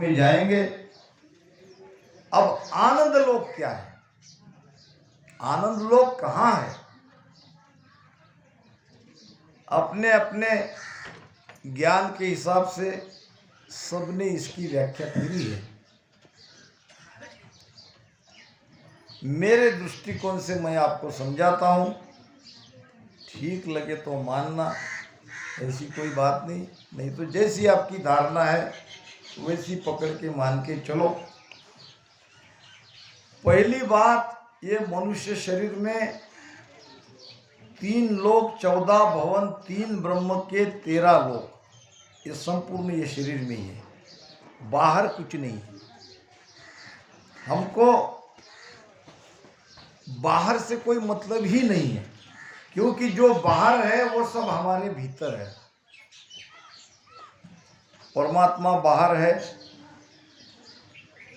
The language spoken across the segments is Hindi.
में जाएंगे। अब आनंद लोक क्या है? आनंद लोक कहाँ है? अपने अपने ज्ञान के हिसाब से सबने इसकी व्याख्या करी है। मेरे दृष्टिकोण से मैं आपको समझाता हूँ, ठीक लगे तो मानना, ऐसी कोई बात नहीं, नहीं तो जैसी आपकी धारणा है वैसी पकड़ के मान के चलो। पहली बात, ये मनुष्य शरीर में 3 लोक 14 भवन 3 ब्रह्म के 13 लोक, ये संपूर्ण ये शरीर में ही है, बाहर कुछ नहीं है। हमको बाहर से कोई मतलब ही नहीं है, क्योंकि जो बाहर है वो सब हमारे भीतर है। परमात्मा बाहर है।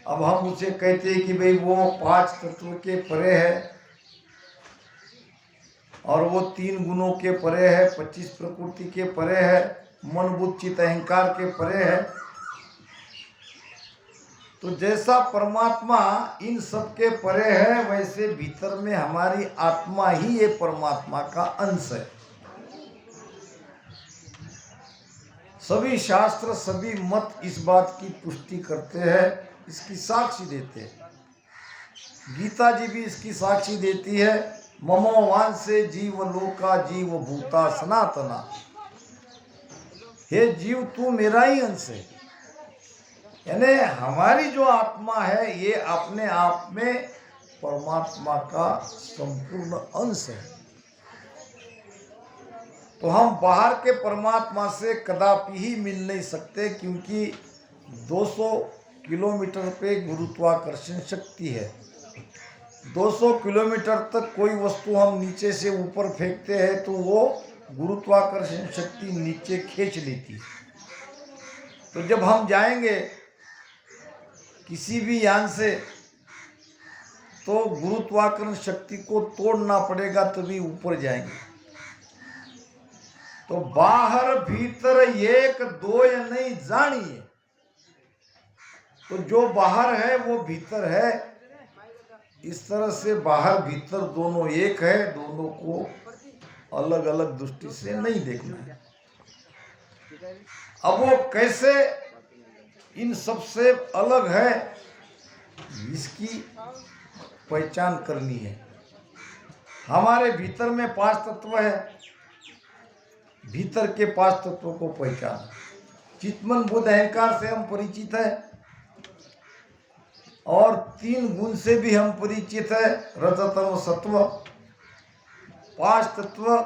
अब हम उसे कहते हैं कि भाई वो 5 तत्व के परे है और वो 3 गुणों के परे है, 25 प्रकृति के परे है, मन बुद्धि चित्त अहंकार के परे है। तो जैसा परमात्मा इन सब के परे है, वैसे भीतर में हमारी आत्मा ही ये परमात्मा का अंश है। सभी शास्त्र सभी मत इस बात की पुष्टि करते हैं, इसकी साक्षी देते हैं। गीता जी भी इसकी साक्षी देती है, ममो वांसे जीव लोका जीव भूता सनातना। हे जीव, तू मेरा ही अंश है। यानी हमारी जो आत्मा है ये अपने आप में परमात्मा का संपूर्ण अंश है। तो हम बाहर के परमात्मा से कदापि ही मिल नहीं सकते, क्योंकि 200 किलोमीटर पे गुरुत्वाकर्षण शक्ति है। 200 किलोमीटर तक कोई वस्तु हम नीचे से ऊपर फेंकते हैं तो वो गुरुत्वाकर्षण शक्ति नीचे खींच लेती है। तो जब हम जाएंगे किसी भी यान से तो गुरुत्वाकर्षण शक्ति को तोड़ना पड़ेगा, तभी ऊपर जाएंगे। तो बाहर भीतर एक दो या नहीं जानिए। तो जो बाहर है वो भीतर है। इस तरह से बाहर भीतर दोनों एक है, दोनों को अलग अलग दृष्टि से नहीं देखना है। अब वो कैसे इन सबसे अलग है, इसकी पहचान करनी है। हमारे भीतर में 5 तत्व है, भीतर के 5 तत्वों को पहचान। चित्तमन बुद्ध अहंकार से हम परिचित है और 3 गुण से भी हम परिचित है, रजतम सत्व। 5 तत्व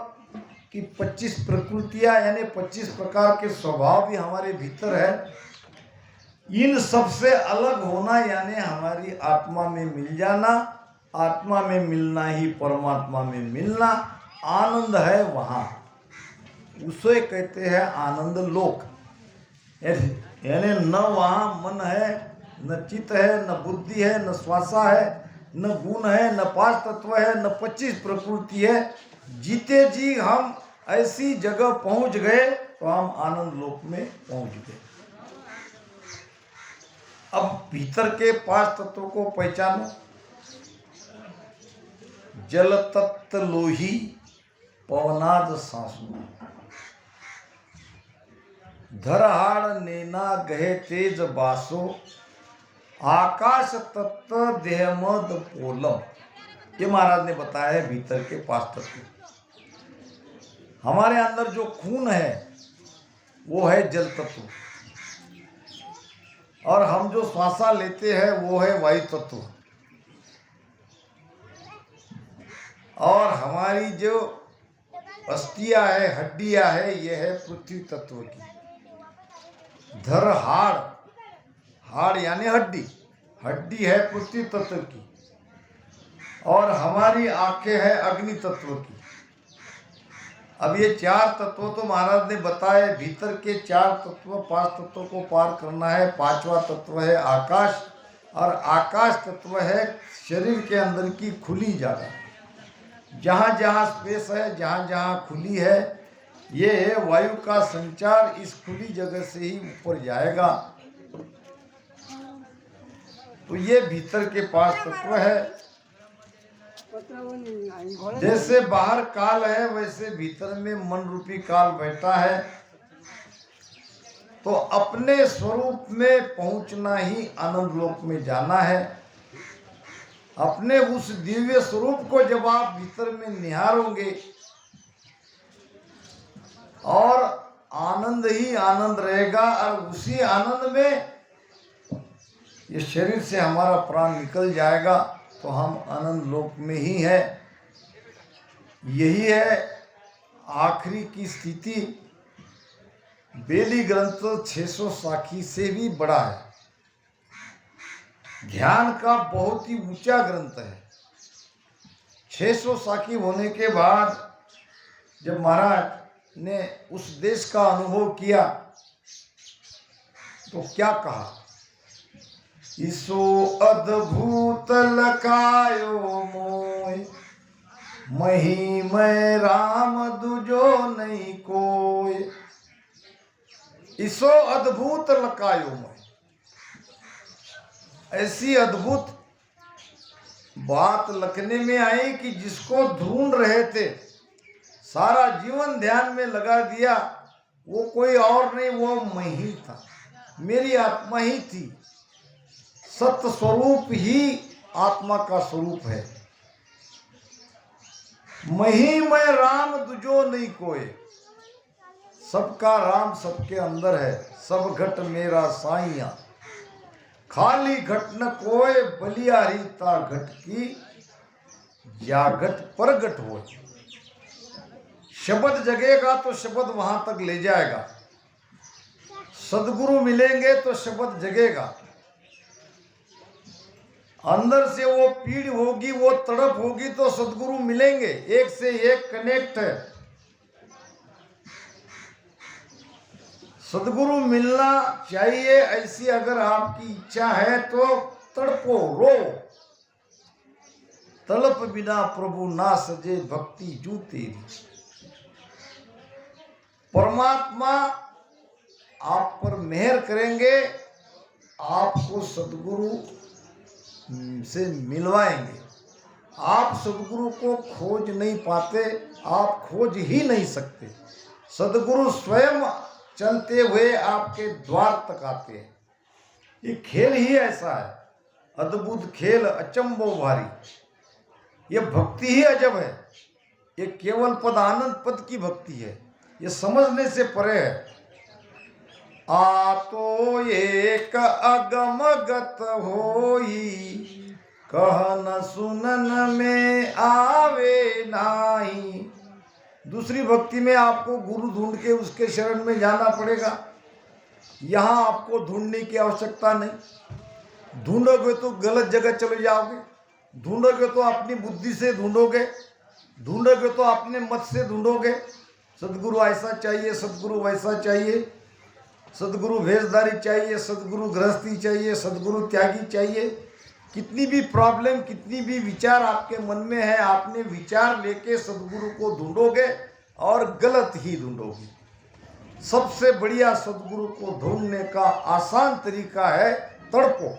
की 25 प्रकृतियां यानी 25 प्रकार के स्वभाव भी हमारे भीतर है। इन सबसे अलग होना यानी हमारी आत्मा में मिल जाना। आत्मा में मिलना ही परमात्मा में मिलना। आनंद है वहाँ, उसे कहते हैं आनंद लोक। यानी न वहाँ मन है, न चित्त है, न बुद्धि है, न श्वासा है, न गुण है, न 5 तत्व है, न 25 प्रकृति है। जीते जी हम ऐसी जगह पहुँच गए तो हम आनंद लोक में पहुँच गए। अब भीतर के 5 तत्वों को पहचानो। जल तत्त लोही पवनाद सांसु, धरहाड़ नेना गहे तेज बासो, आकाश तत्व देहमद पोलम। ये महाराज ने बताया है भीतर के 5 तत्व। हमारे अंदर जो खून है वो है जल तत्व, और हम जो श्वासा लेते हैं वो है वायु तत्व, और हमारी जो अस्थियां है, हड्डियां है, ये है पृथ्वी तत्व की। धर हाड़, हाड़ यानी हड्डी, हड्डी है पृथ्वी तत्व की, और हमारी आंखें है अग्नि तत्व की। अब ये 4 तत्व तो महाराज ने बताए। भीतर के 4 तत्व 5 तत्वों को पार करना है। 5वां तत्व है आकाश, और आकाश तत्व है शरीर के अंदर की खुली जगह। जहाँ जहाँ स्पेस है, जहाँ जहाँ खुली है, ये वायु का संचार इस खुली जगह से ही ऊपर जाएगा। तो ये भीतर के 5 तत्व है। जैसे बाहर काल है वैसे भीतर में मन रूपी काल बैठा है। तो अपने स्वरूप में पहुंचना ही आनंद लोक में जाना है। अपने उस दिव्य स्वरूप को जब आप भीतर में निहारोगे और आनंद ही आनंद रहेगा, और उसी आनंद में ये शरीर से हमारा प्राण निकल जाएगा तो हम आनंद लोक में ही है। यही है आखिरी की स्थिति। बेली ग्रंथ 600 साखी से भी बड़ा है। ध्यान का बहुत ही ऊंचा ग्रंथ है। 600 साखी होने के बाद जब महाराज ने उस देश का अनुभव किया तो क्या कहा, इसो अद्भुत लकायो मोय, महिमय राम दुजो नहीं कोय। इसो अद्भुत लकायो मोय, ऐसी अद्भुत बात लखने में आई कि जिसको ढूंढ रहे थे, सारा जीवन ध्यान में लगा दिया, वो कोई और नहीं, वो मैं ही था, मेरी आत्मा ही थी। सत्य स्वरूप ही आत्मा का स्वरूप है। मैं राम दुजो नहीं कोय, सबका राम सबके अंदर है। सब घट मेरा साइया, खाली घट न कोय, बलियारी ता घट की, या घट पर घट हो। शब्द जगेगा तो शब्द वहां तक ले जाएगा। सदगुरु मिलेंगे तो शब्द जगेगा। अंदर से वो पीड़ होगी, वो तड़प होगी तो सदगुरु मिलेंगे। एक से एक कनेक्ट है। सदगुरु मिलना चाहिए, ऐसी अगर आपकी इच्छा है तो तड़पो, रो। तड़प बिना प्रभु ना सजे, भक्ति जू तेरी। परमात्मा आप पर मेहर करेंगे, आपको सदगुरु से मिलवाएंगे। आप सदगुरु को खोज नहीं पाते, आप खोज ही नहीं सकते। सदगुरु स्वयं चलते हुए आपके द्वार तक आते हैं। ये खेल ही ऐसा है, अद्भुत खेल, अचंभो भारी। ये भक्ति ही अजब है। ये केवल पद आनंद पद की भक्ति है, ये समझने से परे है। आ तो एक अगमगत होई, कहन सुनन में आवे नाही। दूसरी भक्ति में आपको गुरु ढूंढ के उसके शरण में जाना पड़ेगा। यहाँ आपको ढूंढने की आवश्यकता नहीं। ढूंढोगे तो गलत जगह चले जाओगे। ढूंढोगे तो अपनी बुद्धि से ढूंढोगे, ढूंढोगे तो अपने मत से ढूंढोगे। सदगुरु ऐसा चाहिए, सदगुरु वैसा चाहिए, सदगुरु भेषधारी चाहिए, सदगुरु गृहस्थी चाहिए, सदगुरु त्यागी चाहिए। कितनी भी प्रॉब्लम, कितनी भी विचार आपके मन में है, आपने विचार लेके सदगुरु को ढूंढोगे और गलत ही ढूंढोगे। सबसे बढ़िया सदगुरु को ढूंढने का आसान तरीका है तड़पो।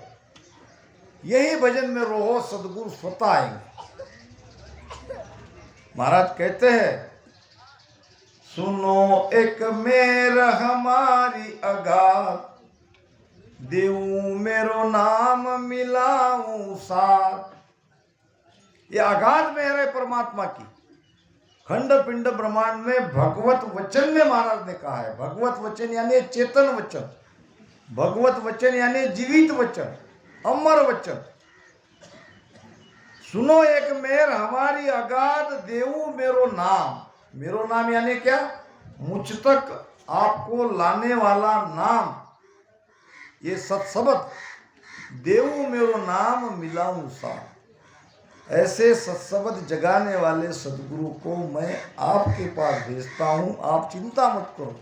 यही भजन में रहो, सदगुरु स्वतः आएंगे। महाराज कहते हैं, सुनो एक मेर हमारी अगाध, देऊं मेरो नाम मिलाऊं साथ। ये अगाध में है परमात्मा की। खंड पिंड ब्रह्मांड में भगवत वचन में महाराज ने कहा है। भगवत वचन यानी चेतन वचन, भगवत वचन यानी जीवित वचन, अमर वचन। सुनो एक मेर हमारी अगाध, देऊं मेरो नाम। मेरो नाम यानी क्या? मुझ तक आपको लाने वाला नाम, ये सत्शब्द। देऊं मेरो नाम मिलाऊं सा। ऐसे सत्शब्द जगाने वाले सदगुरु को मैं आपके पास भेजता हूँ। आप चिंता मत करो,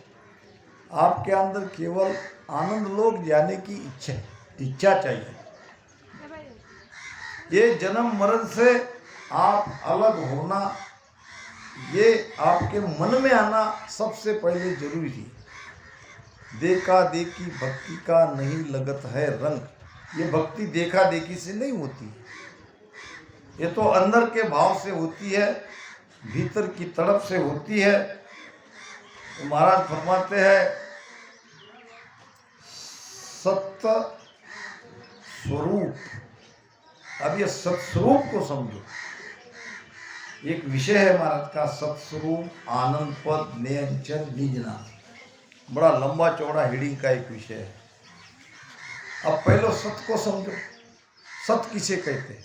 आपके अंदर केवल आनंद लोक जाने की इच्छा चाहिए। ये जन्म मरण से आप अलग होना, ये आपके मन में आना सबसे पहले जरूरी है। देखा देखी भक्ति का नहीं लगत है रंग। ये भक्ति देखा देखी से नहीं होती, ये तो अंदर के भाव से होती है, भीतर की तड़प से होती है। तो महाराज फरमाते हैं सत्य स्वरूप। अब ये सत्स्वरूप को समझो, एक विषय है महाराज का, सत्स्वरूप आनंद पद नियंचन निजना, बड़ा लंबा चौड़ा हेडिंग का एक विषय है। अब पहले सत्य को समझो। सत्य किसे कहते हैं?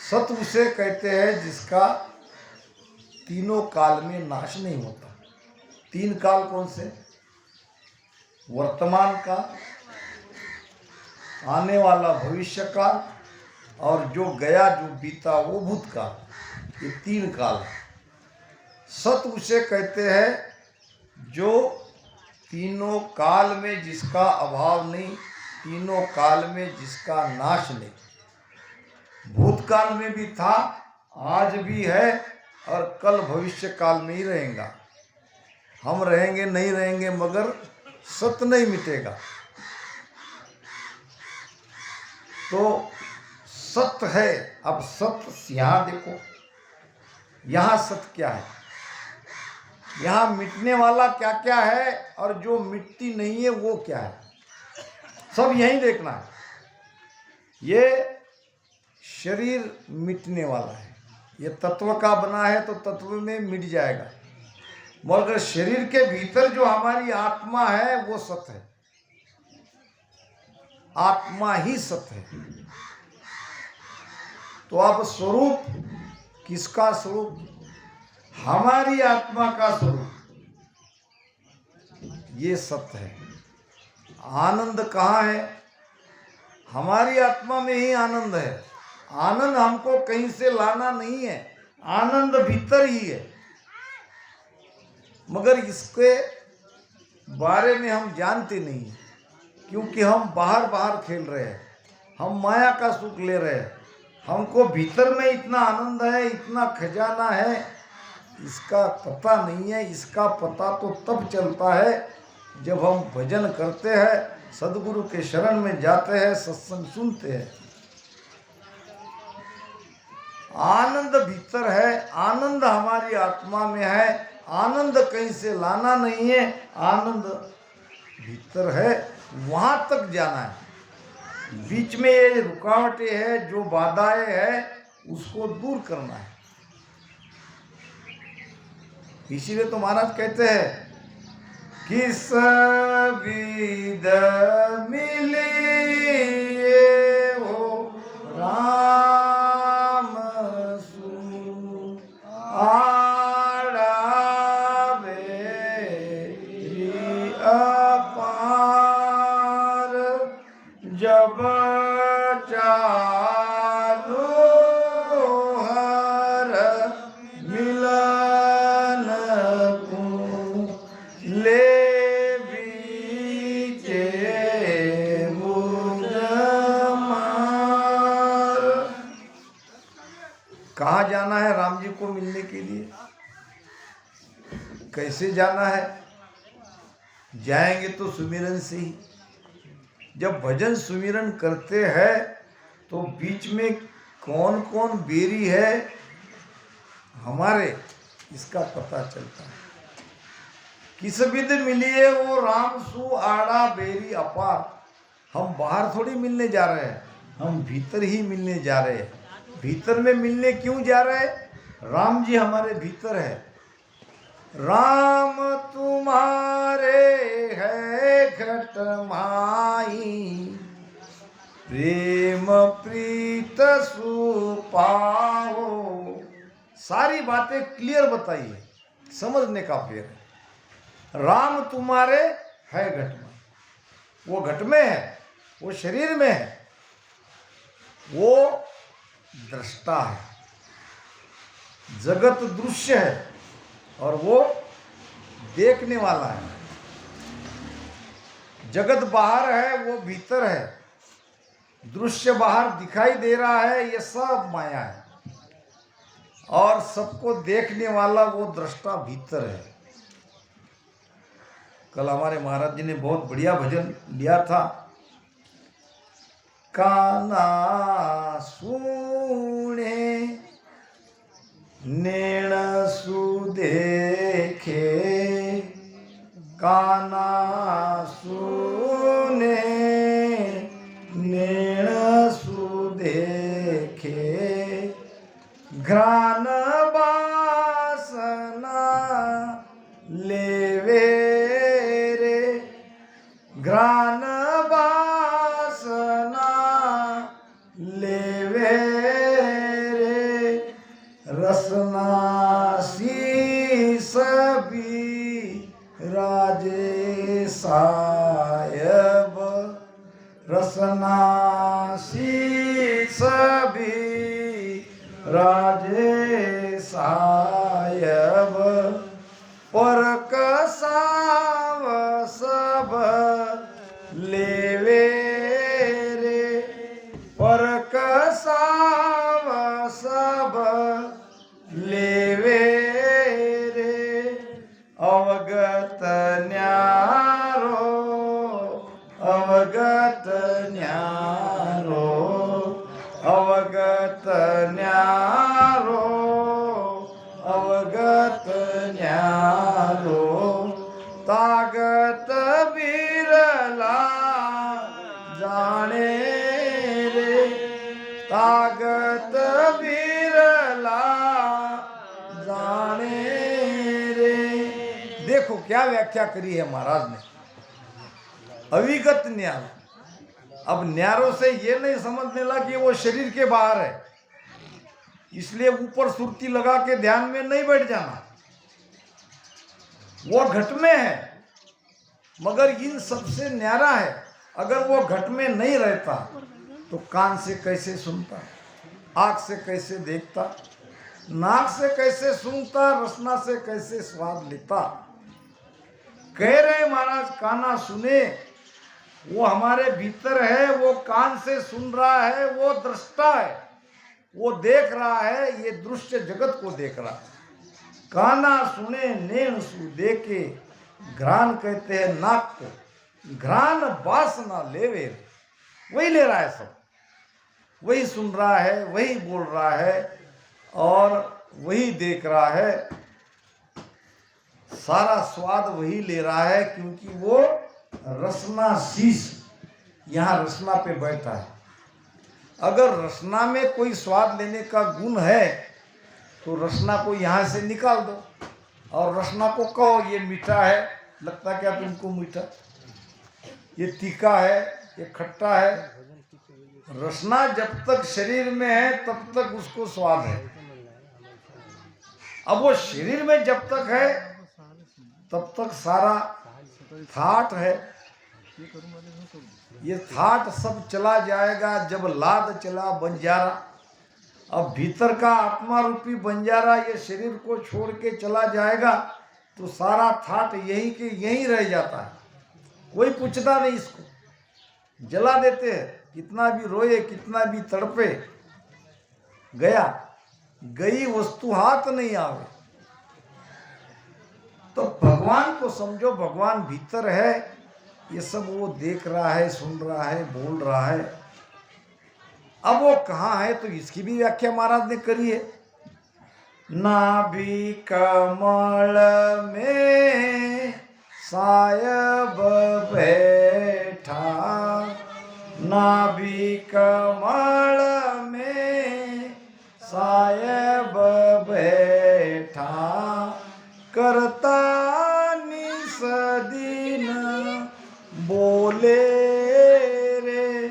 सत्य उसे कहते हैं जिसका तीनों काल में नाश नहीं होता। तीन काल कौन से? वर्तमान काल, आने वाला भविष्य काल, और जो गया जो बीता वो भूतकाल। ये तीन काल। सत्य उसे कहते हैं जो तीनों काल में जिसका अभाव नहीं, तीनों काल में जिसका नाश नहीं, भूतकाल में भी था, आज भी है, और कल भविष्य काल में ही रहेगा। हम रहेंगे नहीं रहेंगे मगर सत्य नहीं मिटेगा। तो सत्य है। अब सत्य यहाँ देखो, यहाँ सत्य क्या है, यहाँ मिटने वाला क्या क्या है और जो मिटती नहीं है वो क्या है, सब यही देखना है। ये शरीर मिटने वाला है, ये तत्व का बना है तो तत्व में मिट जाएगा, मगर शरीर के भीतर जो हमारी आत्मा है वो सत्य है। आत्मा ही सत्य है। तो अब स्वरूप किसका स्वरूप? हमारी आत्मा का स्वरूप, ये सत्य है। आनंद कहाँ है? हमारी आत्मा में ही आनंद है। आनंद हमको कहीं से लाना नहीं है, आनंद भीतर ही है, मगर इसके बारे में हम जानते नहीं हैं, क्योंकि हम बाहर बाहर खेल रहे हैं, हम माया का सुख ले रहे हैं। हमको भीतर में इतना आनंद है, इतना खजाना है, इसका पता नहीं है। इसका पता तो तब चलता है जब हम भजन करते हैं, सदगुरु के शरण में जाते हैं, सत्संग सुनते हैं। आनंद भीतर है, आनंद हमारी आत्मा में है, आनंद कहीं से लाना नहीं है, आनंद भीतर है, वहां तक जाना है। बीच में ये रुकावटें है, जो बाधाएं है, उसको दूर करना है। इसीलिए तो महाराज कहते हैं किस विद मिली हो राम सु आड़ा बेरी अपार, जब चालो हर मिलन को ले बीचे मुझ मार। कहाँ जाना है राम जी को मिलने के लिए? कैसे जाना है? जाएंगे तो सुमिरन से ही। जब भजन सुमिरन करते हैं तो बीच में कौन कौन बेरी है हमारे, इसका पता चलता है। किस विद मिलिए वो राम सु आड़ा बेरी अपार। हम बाहर थोड़ी मिलने जा रहे हैं, हम भीतर ही मिलने जा रहे हैं। भीतर में मिलने क्यों जा रहे हैं? राम जी हमारे भीतर है। राम तुम्हारे है घट माई, प्रेम प्रीत सुपाओ। सारी बातें क्लियर बताइए, समझने का फेर है। राम तुम्हारे है घट में, वो घट में है, वो शरीर में है, वो दृष्टा है, जगत दृश्य है और वो देखने वाला है। जगत बाहर है, वो भीतर है। दृश्य बाहर दिखाई दे रहा है, ये सब माया है, और सबको देखने वाला वो दृष्टा भीतर है। कल हमारे महाराज जी ने बहुत बढ़िया भजन लिया था, काना सुने नेण सुदेखे काना सुने नेण सुदेखे घ्राण बासना लेवे रे घ्राण बासना लेवे रे रसना शीस भी राजे सायब रसना शीस भी राजे सायब पर कसाव सब लेवे रे पर कसाव सब लेवे रे अवगत न्यारो अवगत न्यारो अवगत न्यारो अवगत न्यारो तागत बिरला जाने रे तागत बिरला जाने रे। देखो क्या व्याख्या करी है महाराज ने, अविगत न्यारो। अब न्यारो से ये नहीं समझने लगा कि वो शरीर के बाहर है, इसलिए ऊपर सुरती लगा के ध्यान में नहीं बैठ जाना। वो घट में है मगर इन सबसे न्यारा है। अगर वो घट में नहीं रहता तो कान से कैसे सुनता, आँख से कैसे देखता, नाक से कैसे सूंघता, रसना से कैसे स्वाद लेता। कह रहे महाराज काना सुने, वो हमारे भीतर है, वो कान से सुन रहा है, वो दृष्टा है, वो देख रहा है, ये दृश्य जगत को देख रहा है। काना सुने नेण सु देखे, घ्राण कहते हैं नाक को, घ्राण वासना लेवे, वही ले रहा है सब, वही सुन रहा है, वही बोल रहा है और वही देख रहा है, सारा स्वाद वही ले रहा है, क्योंकि वो रसना शीश यहाँ रसना पे बैठा है। अगर रसना में कोई स्वाद लेने का गुण है तो रसना को यहाँ से निकाल दो और रसना को कहो ये मीठा है, लगता क्या तुमको मीठा, ये तीखा है, ये खट्टा है। रसना जब तक शरीर में है तब तक उसको स्वाद है। अब वो शरीर में जब तक है तब तक सारा थाट है। ये थाट सब चला जाएगा जब लाद चला बंजारा। अब भीतर का आत्मा रूपी बंजारा ये शरीर को छोड़ के चला जाएगा तो सारा थाट यही के यही रह जाता है, कोई पूछता नहीं, इसको जला देते हैं। कितना भी रोए, कितना भी तड़पे, गया, गई वस्तु हाथ नहीं आवे। तो भगवान को समझो, भगवान भीतर है, ये सब वो देख रहा है, सुन रहा है, बोल रहा है। अब वो कहाँ है तो इसकी भी व्याख्या महाराज ने करी है। नाभि कमल में सायब बैठा, नाभि कमल में सायब बैठा, करता निस दिन बोले रे,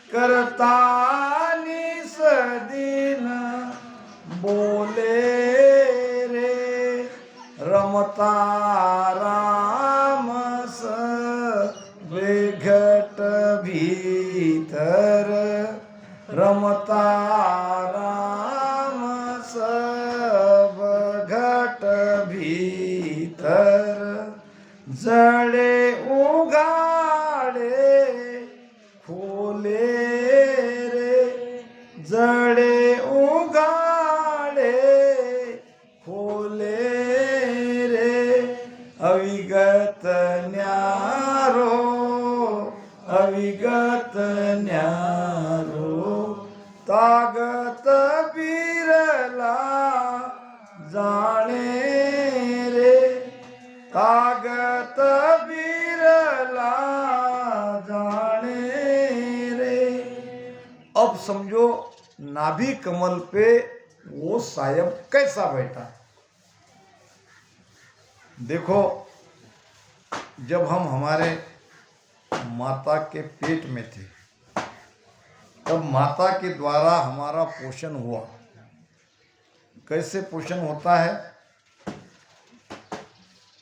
करता निस दिन बोले रे, रमता राम स विघट भीतर, रमता राम सब घट भीतर, जड़े उगाड़े खोले रे, जड़े उगाड़े खोले रे, अविगत न्यारो अविगत न्यारो तागत बिरला जाने रे तागत बिरला जाने रे। अब समझो नाभि कमल पे वो सायब कैसा बैठा। देखो जब हम हमारे माता के पेट में थे तब माता के द्वारा हमारा पोषण हुआ। कैसे पोषण होता है?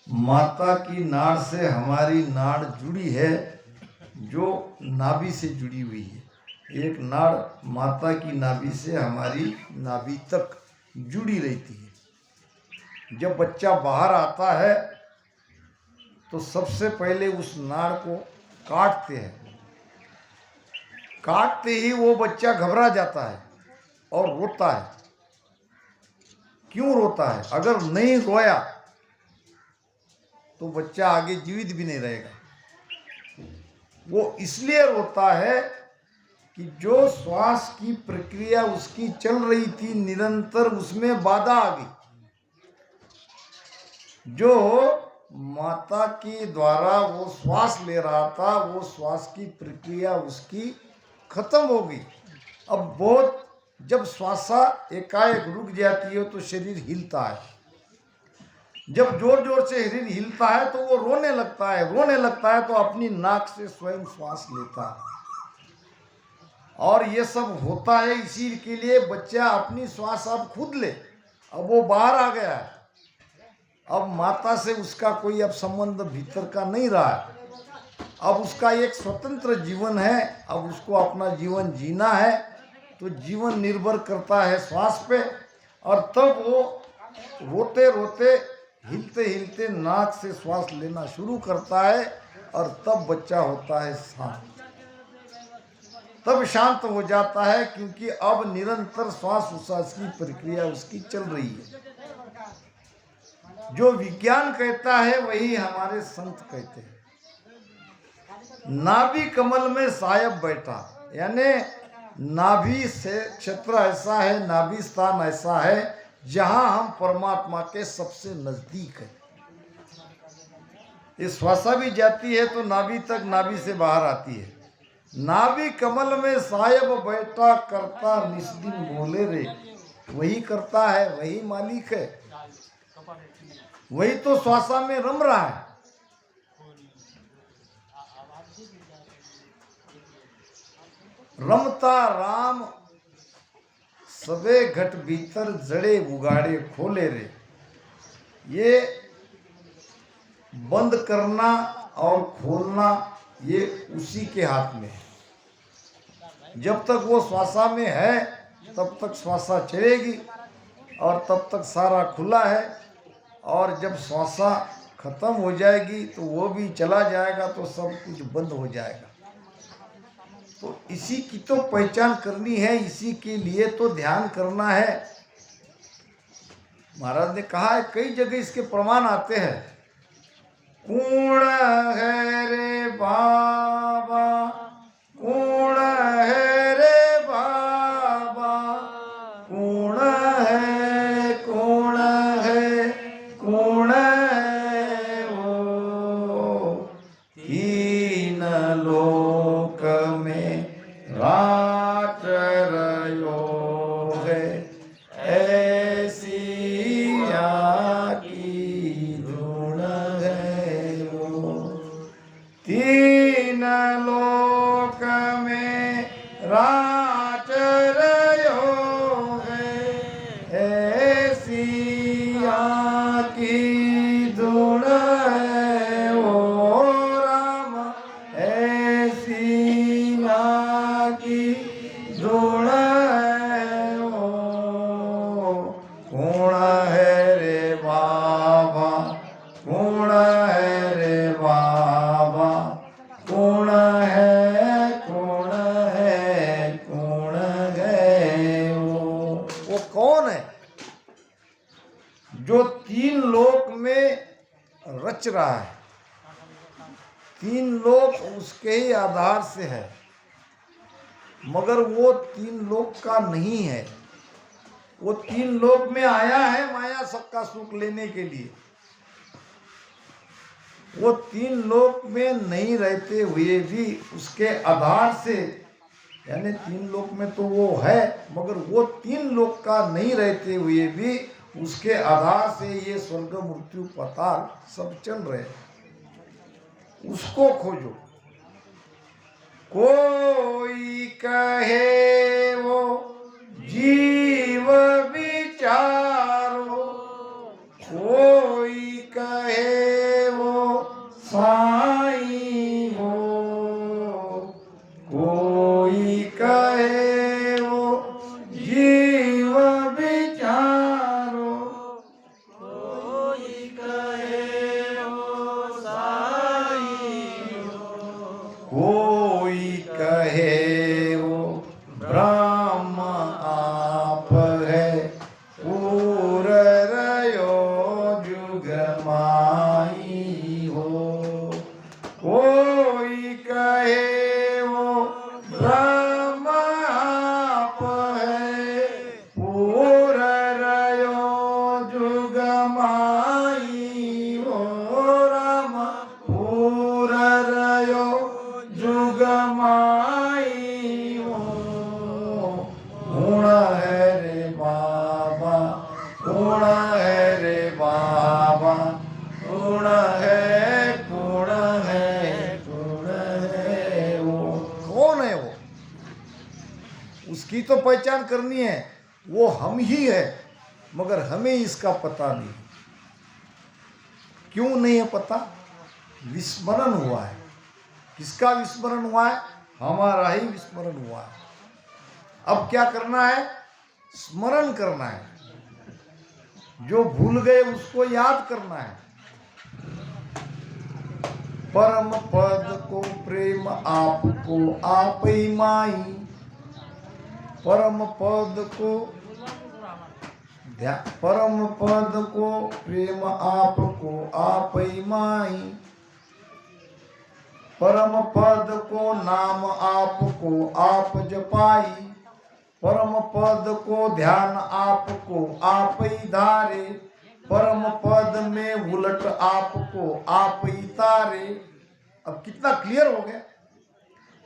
माता की नाड़ से हमारी नाड़ जुड़ी है जो नाभि से जुड़ी हुई है। एक नाड़ माता की नाभि से हमारी नाभि तक जुड़ी रहती है। जब बच्चा बाहर आता है तो सबसे पहले उस नाड़ को काटते हैं। काटते ही वो बच्चा घबरा जाता है और रोता है। क्यों रोता है? अगर नहीं रोया तो बच्चा आगे जीवित भी नहीं रहेगा। वो इसलिए रोता है कि जो श्वास की प्रक्रिया उसकी चल रही थी निरंतर, उसमें बाधा आ गई। जो माता के द्वारा वो श्वास ले रहा था वो श्वास की प्रक्रिया उसकी खत्म हो गई। अब बहुत जब श्वासा एकाएक रुक जाती है तो शरीर हिलता है। जब जोर जोर से शरीर हिलता है तो वो रोने लगता है। रोने लगता है तो अपनी नाक से स्वयं श्वास लेता है। और ये सब होता है इसी के लिए बच्चा अपनी श्वास अब खुद ले। अब वो बाहर आ गया है। अब माता से उसका कोई अब संबंध भीतर का नहीं रहा है। अब उसका एक स्वतंत्र जीवन है। अब उसको अपना जीवन जीना है तो जीवन निर्भर करता है श्वास पे। और तब वो रोते रोते हिलते हिलते नाक से श्वास लेना शुरू करता है और तब बच्चा होता है शांत। तब शांत हो जाता है क्योंकि अब निरंतर श्वास उच्छ्वास की प्रक्रिया उसकी चल रही है। जो विज्ञान कहता है वही हमारे संत कहते हैं। नाभि कमल में सायब बैठा, यानी नाभि से क्षेत्र ऐसा है, नाभि स्थान ऐसा है जहां हम परमात्मा के सबसे नजदीक है। ये श्वासा भी जाती है तो नाभि तक, नाभि से बाहर आती है। नाभि कमल में सायब बैठा करता निस्दिन बोले रे। वही करता है, वही मालिक है, वही तो श्वासा में रम रहा है। रमता राम सबे घट भीतर जड़े उगाड़े खोले रे। ये बंद करना और खोलना ये उसी के हाथ में है। जब तक वो श्वासा में है तब तक श्वासा चलेगी और तब तक सारा खुला है। और जब श्वासा खत्म हो जाएगी तो वो भी चला जाएगा तो सब कुछ बंद हो जाएगा। तो इसी की तो पहचान करनी है, इसी के लिए तो ध्यान करना है। महाराज ने कहा है, कई जगह इसके प्रमाण आते हैं। कूण है रे बाबा, कूण है रे बाबा, कूण है, कूण है, कूण है वो। तीन लोक में राच रयो है, ऐसी की धुन है वो। तीन लोक में राच रयो है, ऐसी की धुन है वो राम, ऐसी की धुन है वो। कौन है रे बाबा, कौन है रे बाबा, कौन है, कौन है, कौन है वो कौन है? जो तीन लोक में रच रहा है। तीन लोक उसके ही आधार से है। मगर वो 3 लोक का नहीं है। वो 3 लोक में आया है माया सबका सुख लेने के लिए। वो 3 लोक में नहीं रहते हुए भी उसके आधार से, यानी 3 लोक में तो वो है, मगर वो 3 लोक का नहीं रहते हुए भी उसके आधार से ये स्वर्ग मृत्यु पाताल सब चल रहे हैं। उसको खोजो। कोई कहे वो जीव विचारो, कोई कहे वो साईं हो, कोई कहे वो जीव विचारो, कोई कहे वो साईं हो, कोई कहे वो ब्रह्म आप है, पूर रयो जुग माई हो, कोई कहे वो ब्रह्म आप है, पूर रयो जुग माई हो, राम पूर रयो जुग माई हो। गुण है रे बाबा, गुण है रे बाबा, गुण है, गुण है, गुण है। वो कौन है? वो उसकी तो पहचान करनी है। वो हम ही है, मगर हमें इसका पता नहीं। क्यों नहीं है पता? विस्मरण हुआ है। किसका विस्मरण हुआ है? हमारा ही विस्मरण हुआ है। अब क्या करना है? स्मरण करना है। जो भूल गए उसको याद करना है। परम पद को प्रेम आपको आप ही माई, परम पद को परम पद को प्रेम आपको आप ही माई, परम पद को नाम आपको आप जपाई, परम पद को ध्यान आपको आप ही धारे, परम पद में उलट आपको आप ही तारे। अब कितना क्लियर हो गया?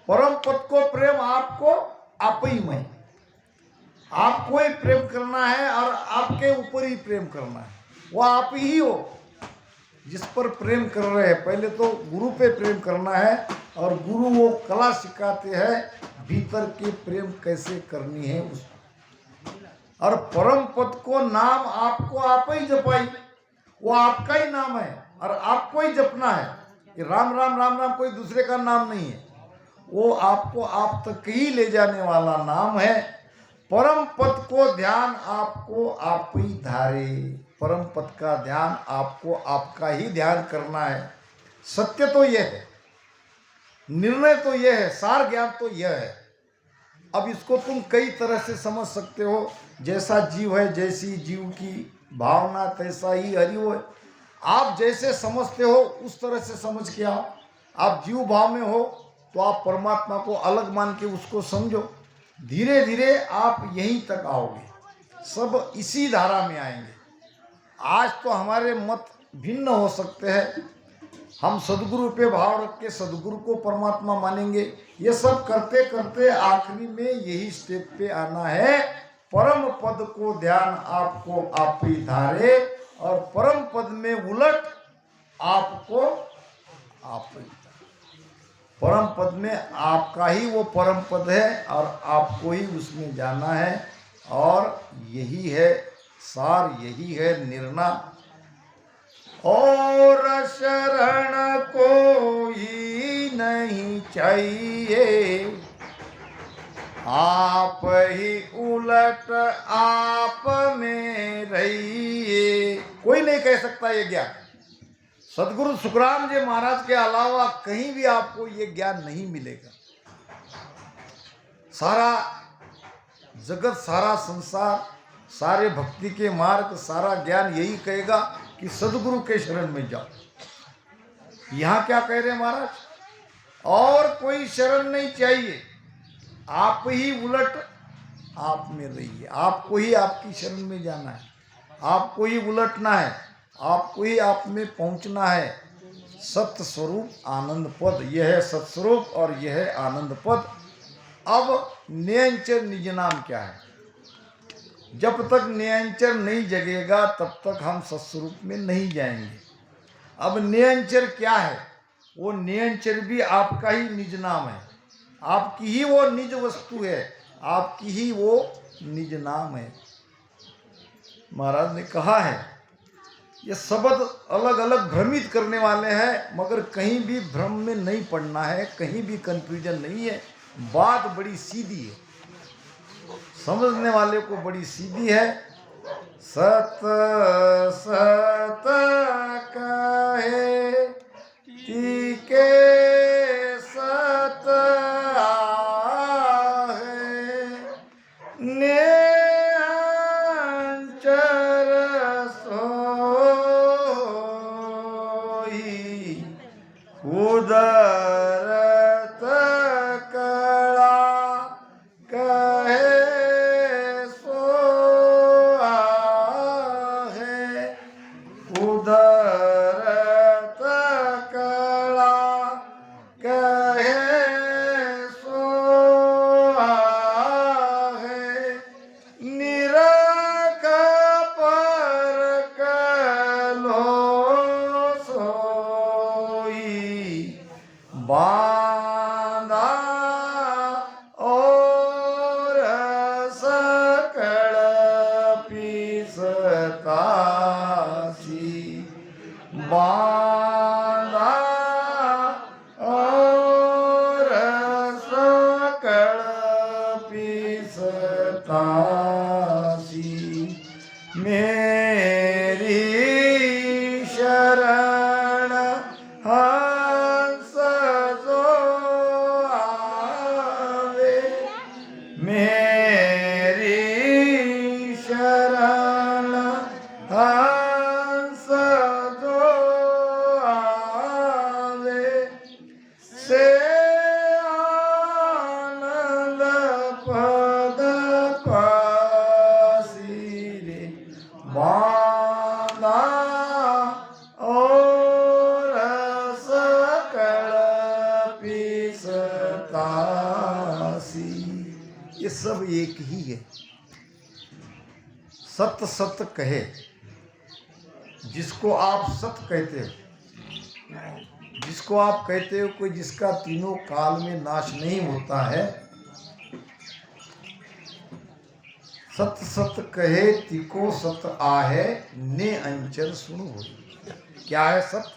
परम पद को प्रेम आपको आप ही मैं, आपको ही प्रेम करना है और आपके ऊपर ही प्रेम करना है। वो आप ही हो जिस पर प्रेम कर रहे हैं। पहले तो गुरु पे प्रेम करना है और गुरु वो कला सिखाते हैं भीतर की प्रेम कैसे करनी है उसको। और परम पद को नाम आपको आप ही जपाई, वो आपका ही नाम है और आपको ही जपना है। ये राम राम राम राम कोई दूसरे का नाम नहीं है, वो आपको आप तक ही ले जाने वाला नाम है। परम पद को ध्यान आपको आप ही धारे, परम पद का ध्यान आपको आपका ही ध्यान करना है। सत्य तो यह है, निर्णय तो यह है, सार ज्ञान तो यह है। अब इसको तुम कई तरह से समझ सकते हो। जैसा जीव है, जैसी जीव की भावना, तैसा ही हरि हो। आप जैसे समझते हो उस तरह से समझ के आओ। आप जीव भाव में हो तो आप परमात्मा को अलग मान के उसको समझो। धीरे धीरे आप यहीं तक आओगे, सब इसी धारा में आएंगे। आज तो हमारे मत भिन्न हो सकते हैं। हम सदगुरु पे भाव रख के सदगुरु को परमात्मा मानेंगे। ये सब करते करते आखिरी में यही स्टेप पे आना है, परम पद को ध्यान आपको आप ही धारे और परम पद में उलट आपको आप ही। परम पद में आपका ही वो परम पद है और आपको ही उसमें जाना है। और यही है सार, यही है निर्णय। और शरण कोई नहीं चाहिए, आप ही उलट आप में रहिए। कोई नहीं कह सकता ये ज्ञान। सदगुरु सुखराम जी महाराज के अलावा कहीं भी आपको ये ज्ञान नहीं मिलेगा। सारा जगत, सारा संसार, सारे भक्ति के मार्ग, सारा ज्ञान यही कहेगा कि सदगुरु के शरण में जाओ। यहाँ क्या कह रहे महाराज? और कोई शरण नहीं चाहिए, आप ही उलट आप में रहिए, आपको ही आपकी शरण में जाना है, आपको ही उलटना है, आपको ही आप में पहुंचना है। सत्य स्वरूप आनंद पद, यह है सत्स्वरूप और यह है आनंद पद। अब नियंचर निज नाम क्या है? जब तक नियंचर नहीं जगेगा तब तक हम सत्स्वरूप में नहीं जाएंगे। अब नियंचर क्या है? वो नियंचर भी आपका ही निज नाम है, आपकी ही वो निज वस्तु है, आपकी ही वो निज नाम है। महाराज ने कहा है ये शब्द अलग अलग भ्रमित करने वाले हैं, मगर कहीं भी भ्रम में नहीं पड़ना है, कहीं भी कंफ्यूजन नहीं है। बात बड़ी सीधी है, समझने वाले को बड़ी सीधी है। सत सत कहे तीके सत आहे, नियंचर सोई कुदरत कला कहे सो आहे, कुदरत कला कहे सो आहे, निरख परख लो सोई, बांधा और सकल पीसतासी, बांधा और सकल पीसतासी, मेरी शरण हंस जो आवे, मेरी शरण हंस जो आवे, से आनंद पद पासीरे, बांधा और सकल पीसतासी। ये सब एक ही है। सत्य सत्य कहे, जिसको आप सत्य कहते हो, जिसको आप कहते हो कोई जिसका तीनों काल में नाश नहीं होता है, सत्य सत्य कहे तिको सत्य आहे, ने अंचर सुनो हो। क्या है सत्य?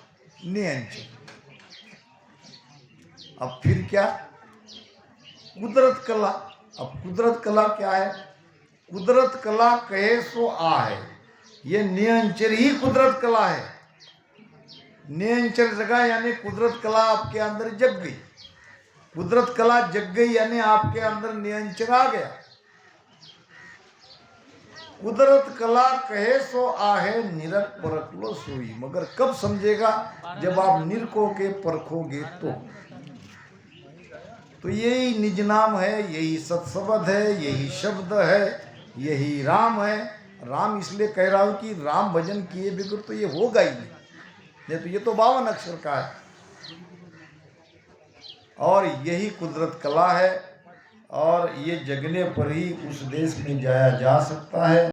ने अंचर। अब फिर क्या? कुदरत कला। अब कुदरत कला क्या है? कुदरत कला कहे सो आहे, ये नियंचर ही कुदरत कला है। नियंचर जगह यानी कुदरत कला आपके अंदर जग गई, कुदरत कला जग गई यानी आपके अंदर नियंचर आ गया। कुदरत कला कहे सो आहे, निरख परख लो सोई। मगर कब समझेगा? जब आप निरखोगे परखोगे तो यही निज नाम है, यही सत्शब्द है, यही शब्द है, यही राम है। राम इसलिए कह रहा हूं कि राम भजन किए बिगड़ तो ये होगा ही नहीं, तो ये तो 52 अक्षर का है। और यही कुदरत कला है, और ये जगने पर ही उस देश में जाया जा सकता है।